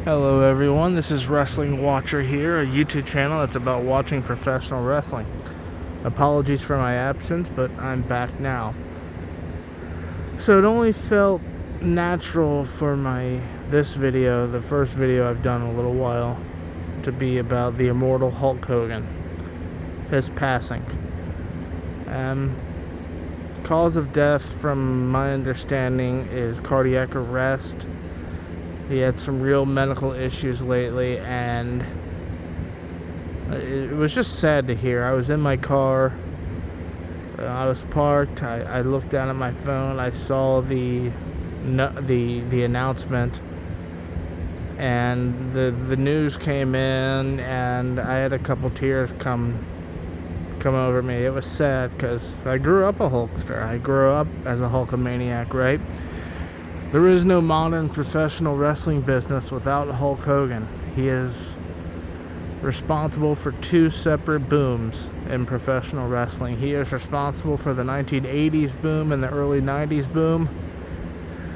Hello everyone, this is Wrestling Watcher here, a YouTube channel that's about watching professional wrestling. Apologies for my absence, but I'm back now. So it only felt natural for this video, the first video I've done in a little while, to be about the immortal Hulk Hogan, his passing. Cause of death, from my understanding, is cardiac arrest. He had some real medical issues lately, and it was just sad to hear. I was in my car, I was parked, I looked down at my phone, I saw the announcement, and the news came in, and I had a couple tears come over me. It was sad, because I grew up a Hulkster. I grew up as a Hulkamaniac, right? There is no modern professional wrestling business without Hulk Hogan. He is responsible for two separate booms in professional wrestling. He is responsible for the 1980s boom and the early 90s boom.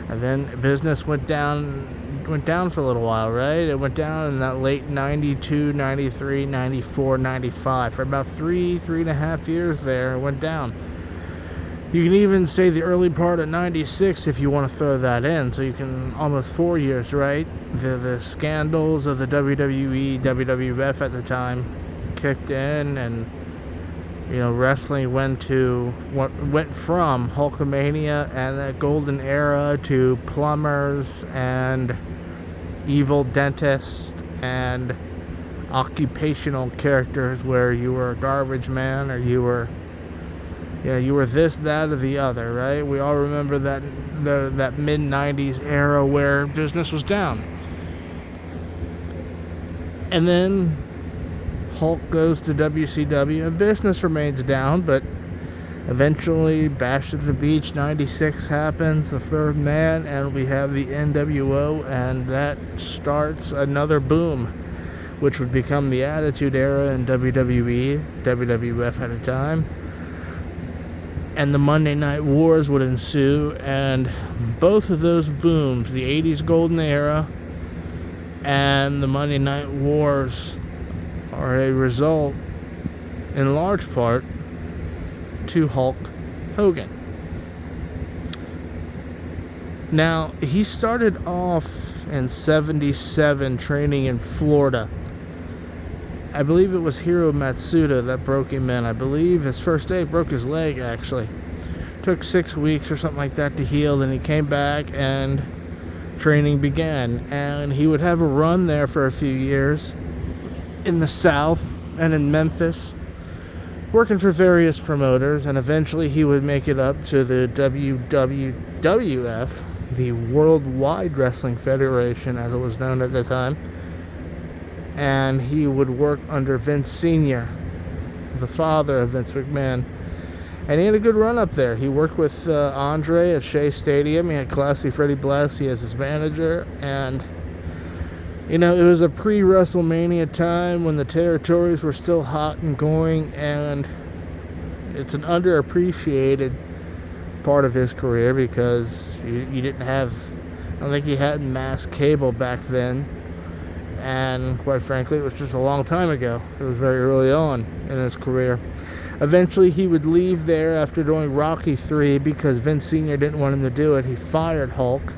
And then business went down for a little while, right? It went down in that late 92, 93, 94, 95. For about three and a half years there, it went down. You can even say the early part of 96 if you want to throw that in. So you can, almost 4 years, right? The scandals of the WWE, WWF at the time kicked in, and wrestling went from Hulkamania and that golden era to plumbers and evil dentists and occupational characters where you were a garbage man, or you were this, that, or the other, right? We all remember that mid-90s era where business was down. And then Hulk goes to WCW, and business remains down, but eventually Bash at the Beach 96 happens, the third man, and we have the NWO, and that starts another boom, which would become the Attitude Era in WWE, WWF at a time. And the Monday Night Wars would ensue, and both of those booms, the 80s Golden Era and the Monday Night Wars, are a result, in large part, to Hulk Hogan. Now, he started off in 77 training in Florida. I believe it was Hiro Matsuda that broke him in. I believe his first day broke his leg, actually. Took 6 weeks or something like that to heal. Then he came back and training began. And he would have a run there for a few years in the South and in Memphis, working for various promoters. And eventually he would make it up to the WWF, the Worldwide Wrestling Federation, as it was known at the time. And he would work under Vince Sr., the father of Vince McMahon. And he had a good run up there. He worked with Andre at Shea Stadium. He had Classy Freddie Blassie as his manager. And, it was a pre-WrestleMania time when the territories were still hot and going. And it's an underappreciated part of his career, because you didn't have, I don't think he had mass cable back then. And quite frankly, it was just a long time ago. It was very early on in his career. Eventually, he would leave there after doing Rocky 3 because Vince Sr. didn't want him to do it. He fired Hulk,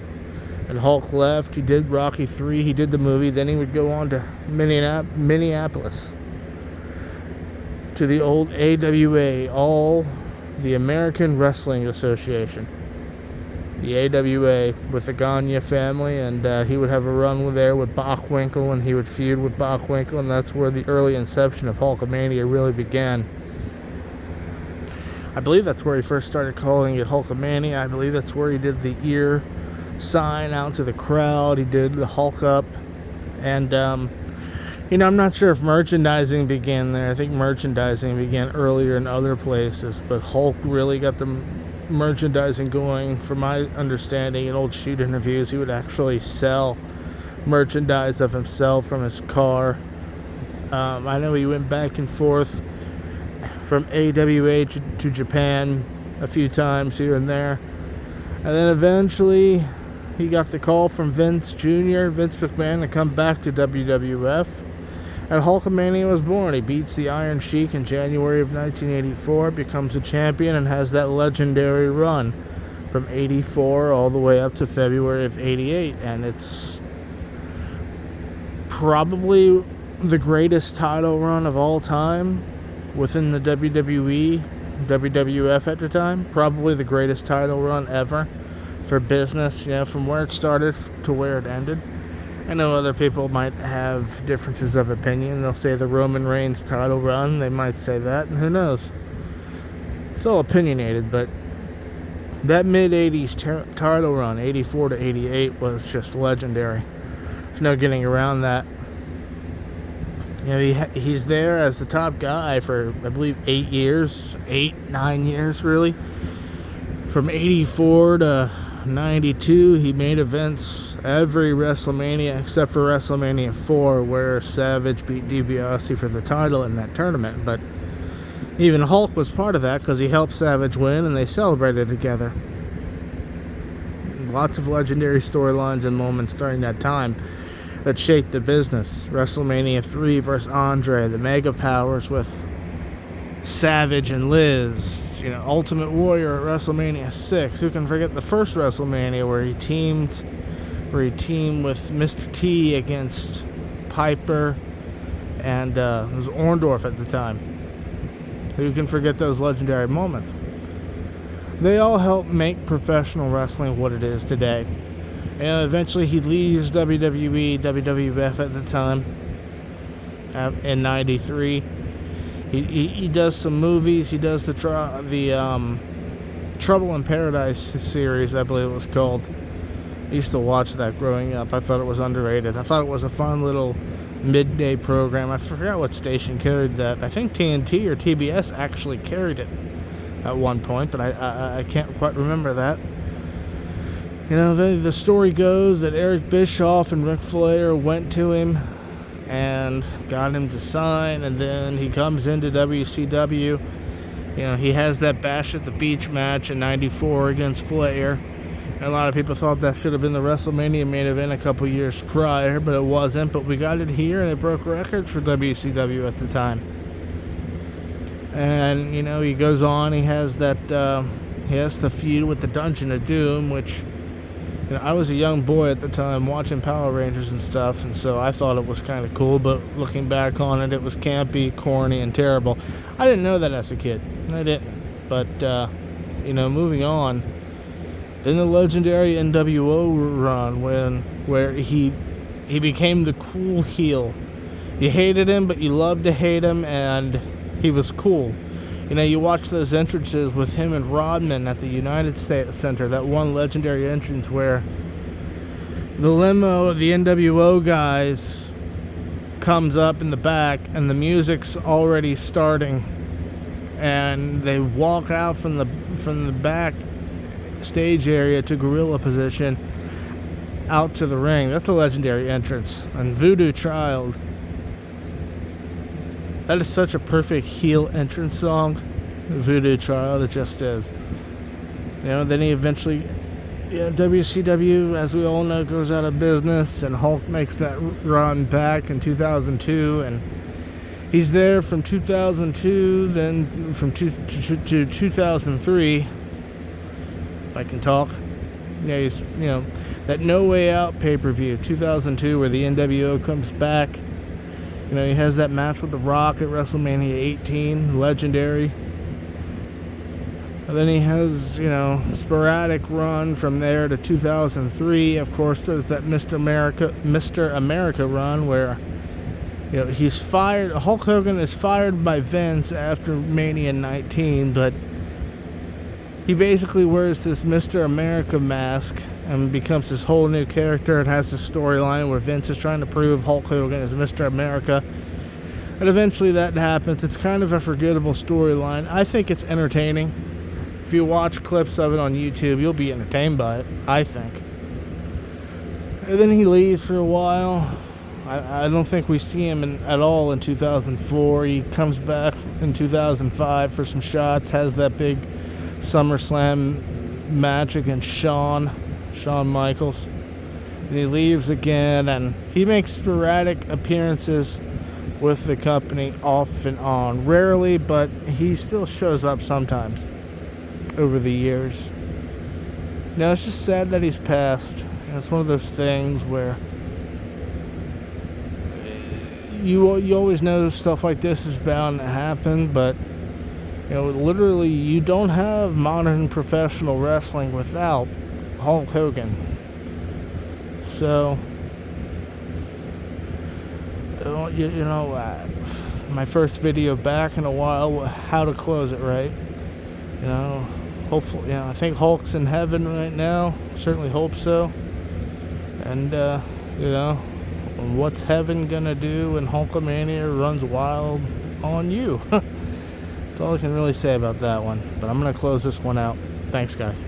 and Hulk left. He did Rocky 3, he did the movie. Then he would go on to Minneapolis, to the old AWA, all the American Wrestling Association. The AWA, with the Gagne family, and he would have a run there with Bockwinkel, and he would feud with Bockwinkel, and that's where the early inception of Hulkamania really began. I believe that's where he first started calling it Hulkamania. I believe that's where he did the ear sign out to the crowd. He did the Hulk up, and I'm not sure if merchandising began there. I think merchandising began earlier in other places, but Hulk really got the merchandising going. From my understanding, in old shoot interviews, he would actually sell merchandise of himself from his car. I know he went back and forth from AWA to Japan a few times here and there, and then eventually he got the call from Vince McMahon, to come back to WWF. And Hulkamania was born. He beats the Iron Sheik in January of 1984, becomes a champion, and has that legendary run from 84 all the way up to February of 88. And it's probably the greatest title run of all time within the WWE, WWF at the time. Probably the greatest title run ever for business, from where it started to where it ended. I know other people might have differences of opinion. They'll say the Roman Reigns title run. They might say that, and who knows? It's all opinionated, but that mid-80s title run, 84 to 88, was just legendary. There's no getting around that. He's there as the top guy for, I believe, 9 years, really. From 84 to 92, he made events every WrestleMania except for WrestleMania 4, where Savage beat DiBiase for the title in that tournament. But even Hulk was part of that because he helped Savage win, and they celebrated together. Lots of legendary storylines and moments during that time that shaped the business. WrestleMania 3 versus Andre, the Mega Powers with Savage and Liz, Ultimate Warrior at WrestleMania 6. Who can forget the first WrestleMania where he teamed with Mr. T against Piper, and it was Orndorff at the time. Who can forget those legendary moments? They all helped make professional wrestling what it is today. And eventually he leaves WWE, WWF at the time, in 93. He does some movies. He does the Trouble in Paradise series, I believe it was called. I used to watch that growing up. I thought it was underrated. I thought it was a fun little midday program. I forgot what station carried that. I think TNT or TBS actually carried it at one point, but I can't quite remember that. The story goes that Eric Bischoff and Ric Flair went to him and got him to sign, and then he comes into WCW. He has that Bash at the Beach match in 94 against Flair. And a lot of people thought that should have been the WrestleMania main event a couple years prior, but it wasn't. But we got it here, and it broke records for WCW at the time. And, he goes on. He has the feud with the Dungeon of Doom, which, I was a young boy at the time watching Power Rangers and stuff, and so I thought it was kind of cool. But looking back on it, it was campy, corny, and terrible. I didn't know that as a kid. I didn't. But, moving on. Then the legendary NWO run where he became the cool heel. You hated him, but you loved to hate him, and he was cool. You watch those entrances with him and Rodman at the United States Center, that one legendary entrance where the limo of the NWO guys comes up in the back and the music's already starting, and they walk out from the back stage area to gorilla position out to the ring. That's a legendary entrance. And Voodoo Child, that is such a perfect heel entrance song. Voodoo Child, it just is. Then he eventually, WCW, as we all know, goes out of business, and Hulk makes that run back in 2002, and he's there from 2002, then from to 2003. If I can talk. He's, that No Way Out pay-per-view, 2002, where the NWO comes back. He has that match with The Rock at WrestleMania 18, legendary. And then he has, sporadic run from there to 2003. Of course, there's that Mr. America run where, he's fired. Hulk Hogan is fired by Vince after Mania 19, but he basically wears this Mr. America mask and becomes this whole new character, and has this storyline where Vince is trying to prove Hulk Hogan is Mr. America. And eventually that happens. It's kind of a forgettable storyline. I think it's entertaining. If you watch clips of it on YouTube, you'll be entertained by it, I think. And then he leaves for a while. I don't think we see him at all in 2004. He comes back in 2005 for some shots, has that big SummerSlam match against Shawn Shawn Michaels. And he leaves again, and he makes sporadic appearances with the company off and on. Rarely, but he still shows up sometimes over the years. Now, it's just sad that he's passed. It's one of those things where you always know stuff like this is bound to happen, but literally, you don't have modern professional wrestling without Hulk Hogan. So, my first video back in a while, how to close it right. Hopefully, I think Hulk's in heaven right now. Certainly hope so. And, what's heaven gonna do when Hulkamania runs wild on you? That's all I can really say about that one. But I'm gonna close this one out. Thanks, guys.